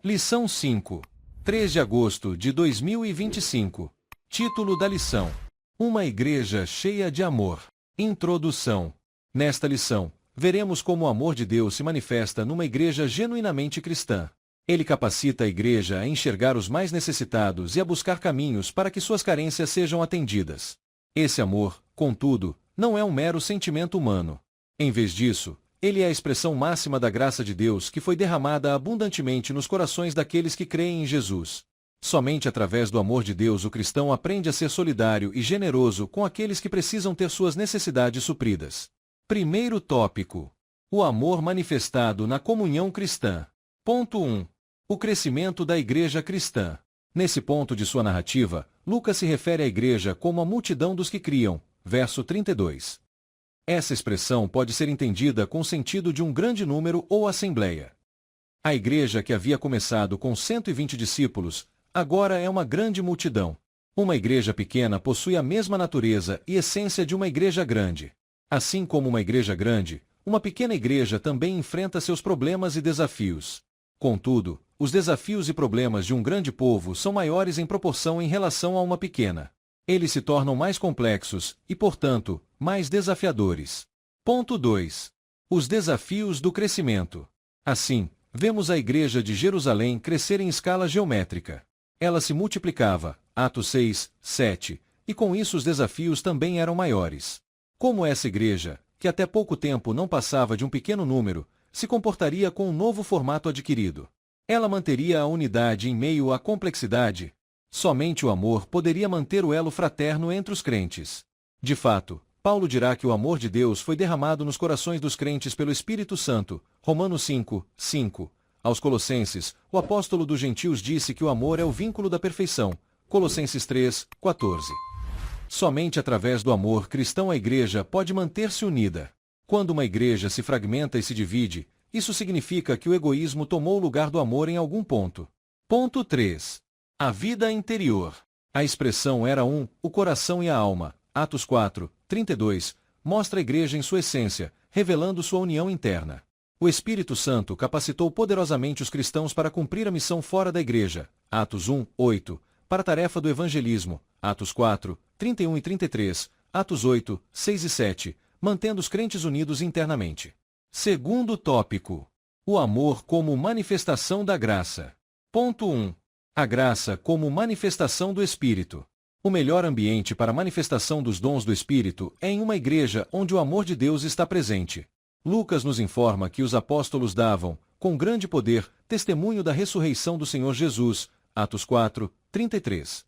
Lição 5. 3 de agosto de 2025. Título da lição: Uma igreja cheia de amor. Introdução. Nesta lição, veremos como o amor de Deus se manifesta numa igreja genuinamente cristã. Ele capacita a igreja a enxergar os mais necessitados e a buscar caminhos para que suas carências sejam atendidas. Esse amor, contudo, não é um mero sentimento humano. Em vez disso, ele é a expressão máxima da graça de Deus que foi derramada abundantemente nos corações daqueles que creem em Jesus. Somente através do amor de Deus o cristão aprende a ser solidário e generoso com aqueles que precisam ter suas necessidades supridas. Primeiro tópico: o amor manifestado na comunhão cristã. Ponto 1. O crescimento da igreja cristã. Nesse ponto de sua narrativa, Lucas se refere à igreja como a multidão dos que criam, verso 32. Essa expressão pode ser entendida com o sentido de um grande número ou assembleia. A igreja que havia começado com 120 discípulos, agora é uma grande multidão. Uma igreja pequena possui a mesma natureza e essência de uma igreja grande. Assim como uma igreja grande, uma pequena igreja também enfrenta seus problemas e desafios. Contudo, os desafios e problemas de um grande povo são maiores em proporção em relação a uma pequena. Eles se tornam mais complexos e, portanto, mais desafiadores. Ponto 2. Os desafios do crescimento. Assim, vemos a igreja de Jerusalém crescer em escala geométrica. Ela se multiplicava, Atos 6, 7, e com isso os desafios também eram maiores. Como essa igreja, que até pouco tempo não passava de um pequeno número, se comportaria com um novo formato adquirido? Ela manteria a unidade em meio à complexidade? Somente o amor poderia manter o elo fraterno entre os crentes. De fato, Paulo dirá que o amor de Deus foi derramado nos corações dos crentes pelo Espírito Santo, Romanos 5, 5. Aos Colossenses, o apóstolo dos gentios disse que o amor é o vínculo da perfeição, Colossenses 3, 14. Somente através do amor cristão a igreja pode manter-se unida. Quando uma igreja se fragmenta e se divide, isso significa que o egoísmo tomou o lugar do amor em algum ponto. Ponto 3. A vida interior. A expressão era o coração e a alma, Atos 4, 32, mostra a igreja em sua essência, revelando sua união interna. O Espírito Santo capacitou poderosamente os cristãos para cumprir a missão fora da igreja, Atos 1, 8, para a tarefa do evangelismo, Atos 4, 31 e 33, Atos 8, 6 e 7, mantendo os crentes unidos internamente. Segundo tópico: o amor como manifestação da graça. Ponto 1. A graça como manifestação do Espírito. O melhor ambiente para a manifestação dos dons do Espírito é em uma igreja onde o amor de Deus está presente. Lucas nos informa que os apóstolos davam, com grande poder, testemunho da ressurreição do Senhor Jesus, Atos 4, 33.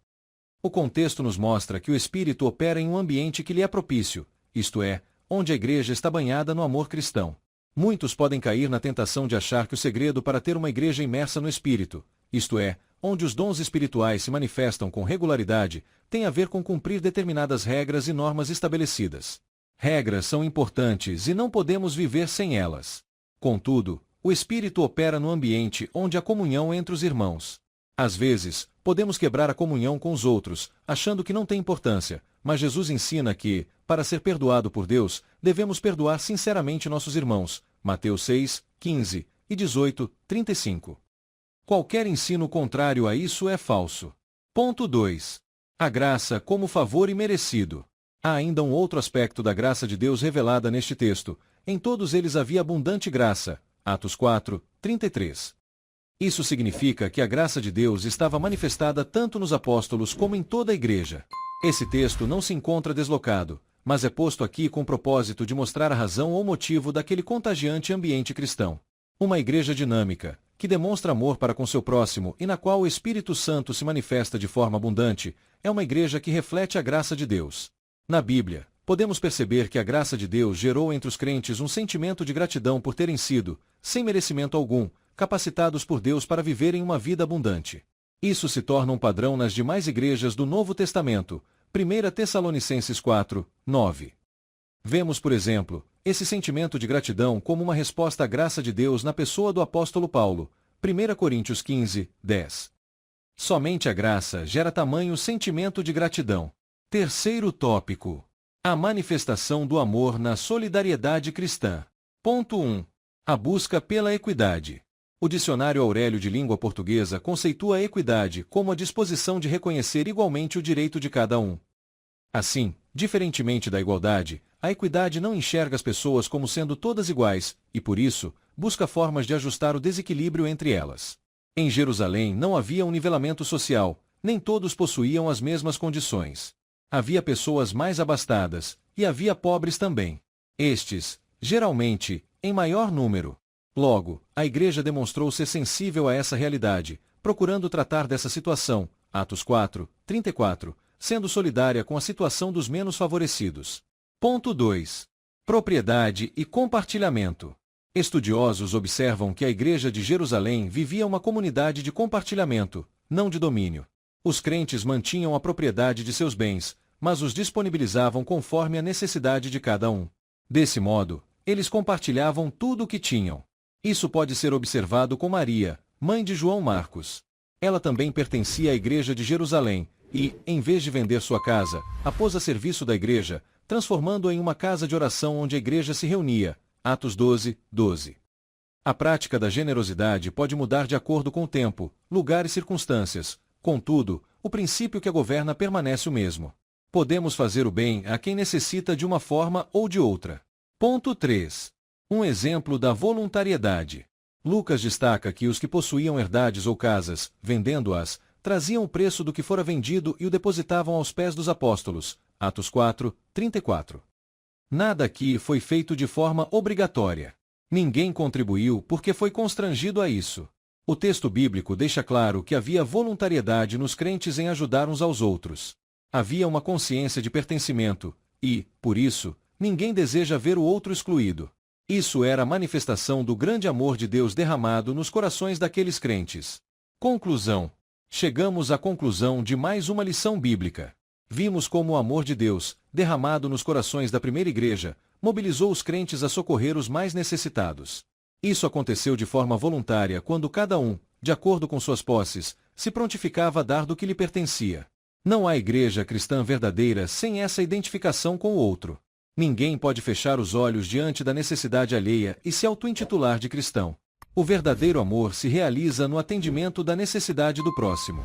O contexto nos mostra que o Espírito opera em um ambiente que lhe é propício, isto é, onde a igreja está banhada no amor cristão. Muitos podem cair na tentação de achar que o segredo para ter uma igreja imersa no Espírito, isto é, onde os dons espirituais se manifestam com regularidade, tem a ver com cumprir determinadas regras e normas estabelecidas. Regras são importantes e não podemos viver sem elas. Contudo, o Espírito opera no ambiente onde há comunhão entre os irmãos. Às vezes, podemos quebrar a comunhão com os outros, achando que não tem importância, mas Jesus ensina que, para ser perdoado por Deus, devemos perdoar sinceramente nossos irmãos, Mateus 6, 15 e 18, 35. Qualquer ensino contrário a isso é falso. Ponto 2. A graça como favor imerecido. Há ainda um outro aspecto da graça de Deus revelada neste texto. Em todos eles havia abundante graça. Atos 4, 33. Isso significa que a graça de Deus estava manifestada tanto nos apóstolos como em toda a igreja. Esse texto não se encontra deslocado, mas é posto aqui com o propósito de mostrar a razão ou motivo daquele contagiante ambiente cristão. Uma igreja dinâmica, que demonstra amor para com seu próximo e na qual o Espírito Santo se manifesta de forma abundante, é uma igreja que reflete a graça de Deus. Na Bíblia, podemos perceber que a graça de Deus gerou entre os crentes um sentimento de gratidão por terem sido, sem merecimento algum, capacitados por Deus para viverem uma vida abundante. Isso se torna um padrão nas demais igrejas do Novo Testamento, 1 Tessalonicenses 4, 9. Vemos, por exemplo, esse sentimento de gratidão como uma resposta à graça de Deus na pessoa do apóstolo Paulo, 1 Coríntios 15, 10. Somente a graça gera tamanho sentimento de gratidão. Terceiro tópico: a manifestação do amor na solidariedade cristã. Ponto 1. A busca pela equidade. O dicionário Aurélio de Língua Portuguesa conceitua a equidade como a disposição de reconhecer igualmente o direito de cada um. Assim, diferentemente da igualdade, a equidade não enxerga as pessoas como sendo todas iguais, e por isso, busca formas de ajustar o desequilíbrio entre elas. Em Jerusalém não havia um nivelamento social, nem todos possuíam as mesmas condições. Havia pessoas mais abastadas, e havia pobres também. Estes, geralmente, em maior número. Logo, a Igreja demonstrou ser sensível a essa realidade, procurando tratar dessa situação, Atos 4, 34, sendo solidária com a situação dos menos favorecidos. Ponto 2. Propriedade e compartilhamento. Estudiosos observam que a Igreja de Jerusalém vivia uma comunidade de compartilhamento, não de domínio. Os crentes mantinham a propriedade de seus bens, mas os disponibilizavam conforme a necessidade de cada um. Desse modo, eles compartilhavam tudo o que tinham. Isso pode ser observado com Maria, mãe de João Marcos. Ela também pertencia à Igreja de Jerusalém e, em vez de vender sua casa, a pôs a serviço da Igreja, transformando-a em uma casa de oração onde a Igreja se reunia. Atos 12, 12. A prática da generosidade pode mudar de acordo com o tempo, lugar e circunstâncias. Contudo, o princípio que a governa permanece o mesmo. Podemos fazer o bem a quem necessita de uma forma ou de outra. Ponto 3. Um exemplo da voluntariedade. Lucas destaca que os que possuíam herdades ou casas, vendendo-as, traziam o preço do que fora vendido e o depositavam aos pés dos apóstolos. Atos 4, 34. Nada aqui foi feito de forma obrigatória. Ninguém contribuiu porque foi constrangido a isso. O texto bíblico deixa claro que havia voluntariedade nos crentes em ajudar uns aos outros. Havia uma consciência de pertencimento e, por isso, ninguém deseja ver o outro excluído. Isso era a manifestação do grande amor de Deus derramado nos corações daqueles crentes. Conclusão. Chegamos à conclusão de mais uma lição bíblica. Vimos como o amor de Deus, derramado nos corações da primeira igreja, mobilizou os crentes a socorrer os mais necessitados. Isso aconteceu de forma voluntária quando cada um, de acordo com suas posses, se prontificava a dar do que lhe pertencia. Não há igreja cristã verdadeira sem essa identificação com o outro. Ninguém pode fechar os olhos diante da necessidade alheia e se auto-intitular de cristão. O verdadeiro amor se realiza no atendimento da necessidade do próximo.